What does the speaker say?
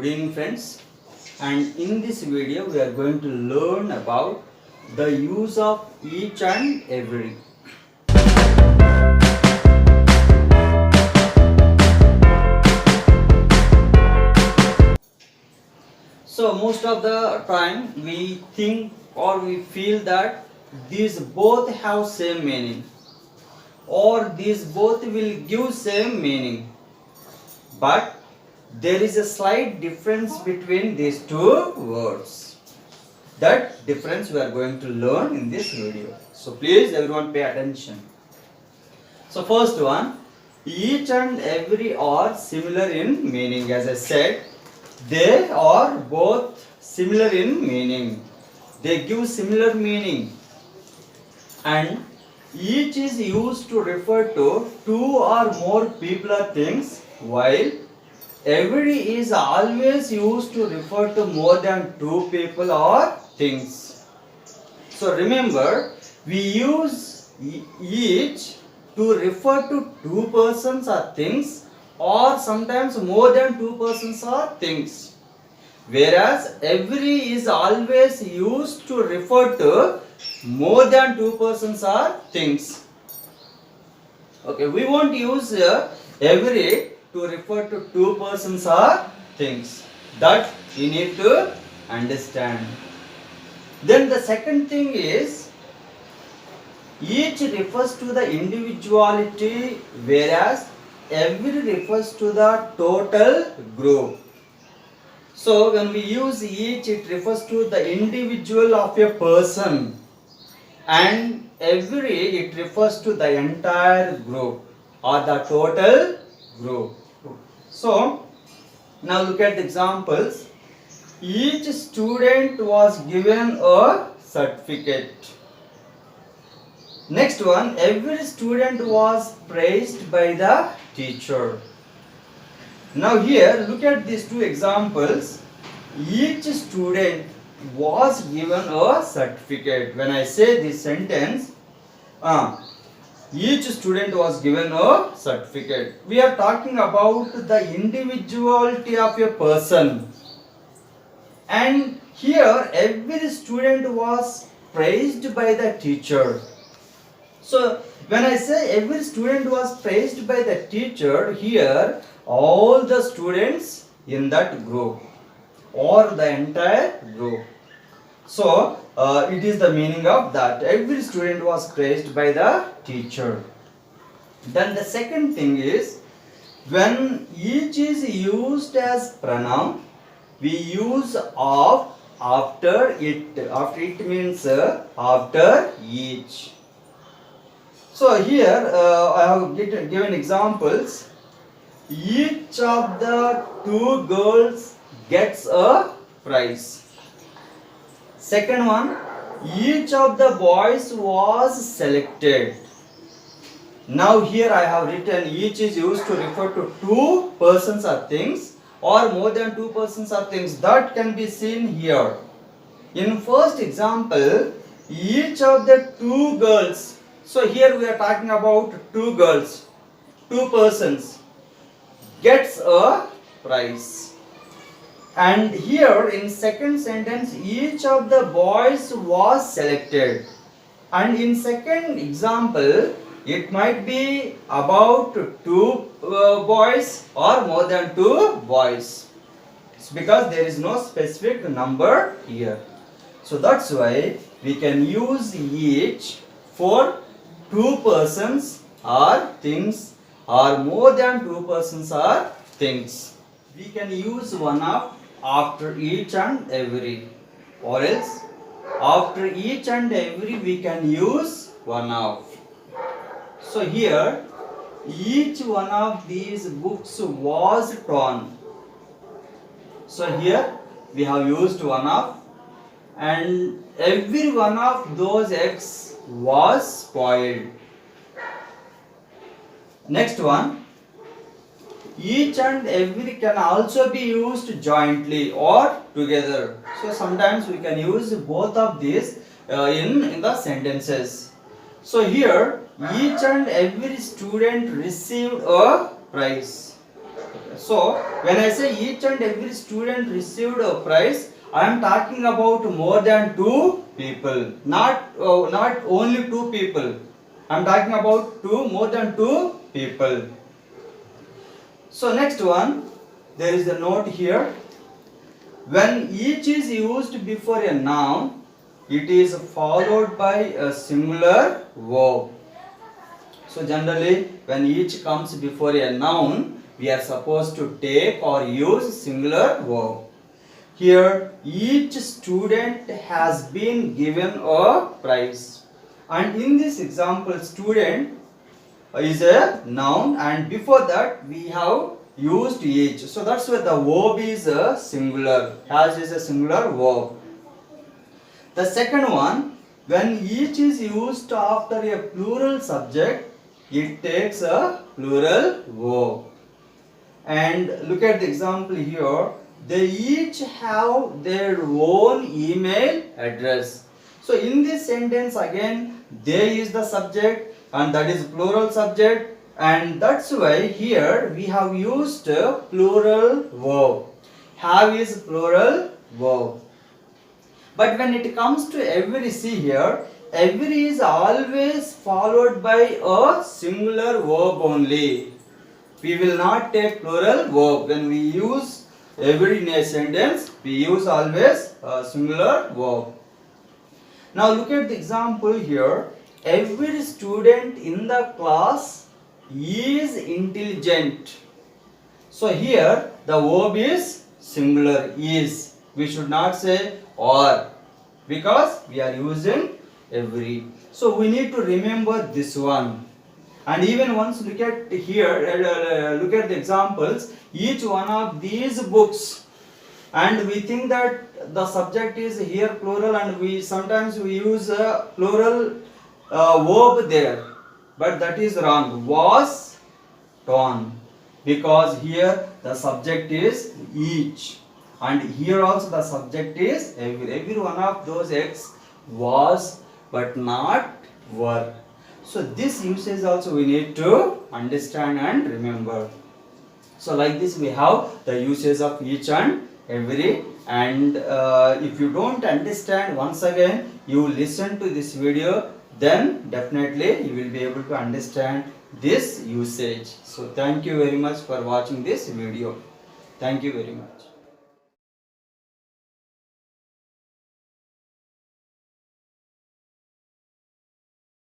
Good evening friends, and in this video we are going to learn about the use of each and every. So most of the time we think or we feel that these both have same meaning or these both will give same meaning, but there is a slight difference between these two words. That difference we are going to learn in this video. So please everyone pay attention. So first one, each and every are similar in meaning. As I said, they are both similar in meaning. They give similar meaning, and each is used to refer to two or more people or things, while every is always used to refer to more than two people or things. So remember, we use each to refer to two persons or things, or sometimes more than two persons or things, whereas every is always used to refer to more than two persons or things. Okay, we won't use every to refer to two persons or things. That you need to understand. Then the second thing is, each refers to the individuality, whereas every refers to the total group. So when we use each, it refers to the individual of a person, and every it refers to the entire group or the total group. So now look at the examples. Each student was given a certificate. Next one, every student was praised by the teacher. Now here look at these two examples. Each student was given a certificate. When I say this sentence, each student was given a certificate, we are talking about the individuality of a person. And here every student was praised by the teacher. So when I say every student was praised by the teacher, here all the students in that group or the entire group. So it is the meaning of that. Every student was praised by the teacher. Then the second thing is, when each is used as pronoun, we use of after it. After it means after each. So here I have given examples. Each of the two girls gets a prize. Second one, each of the boys was selected. Now here I have written each is used to refer to two persons or things, or more than two persons or things. That can be seen here. In first example, each of the two girls. So here we are talking about two girls, two persons, gets a prize. And here in second sentence, each of the boys was selected. And in second example, it might be about two boys or more than two boys. It's because there is no specific number here. So that's why we can use each for two persons or things, or more than two persons or things. We can use one of after each and every, or else after each and every we can use one of. So here each one of these books was torn. So here we have used one of, and every one of those eggs was spoiled. Next one, each and every can also be used jointly or together. So sometimes we can use both of these in the sentences. So here each and every student received a prize. So when I say each and every student received a prize, I am talking about more than two people, not only two people. I am talking about more than two people. So next one, there is a note here. When each is used before a noun, it is followed by a singular verb. So generally, when each comes before a noun, we are supposed to take or use singular verb. Here, each student has been given a prize. And in this example, student is a noun, and before that we have used each. So that's why the verb is a singular. Has is a singular verb. The second one, when each is used after a plural subject, it takes a plural verb. And look at the example here. They each have their own email address. So in this sentence again, they is the subject and that is plural subject, and that's why here we have used a plural verb. Have is plural verb. But when it comes to every, see here, every is always followed by a singular verb only. We will not take plural verb. When we use every in a sentence, we use always a singular verb. Now look at the example here. Every student in the class is intelligent. So here the verb is singular, is. We should not say or, because we are using every. So we need to remember this one. And even once look at here, look at the examples. Each one of these books, and we think that the subject is here plural, and we sometimes use a plural verb there, but that is wrong. Was torn, because here the subject is each, and here also the subject is every. Every one of those X was, but not were. So this usage also we need to understand and remember. So like this we have the usage of each and every, and if you don't understand, once again you listen to this video, then definitely you will be able to understand this usage. So thank you very much for watching this video. Thank you very much.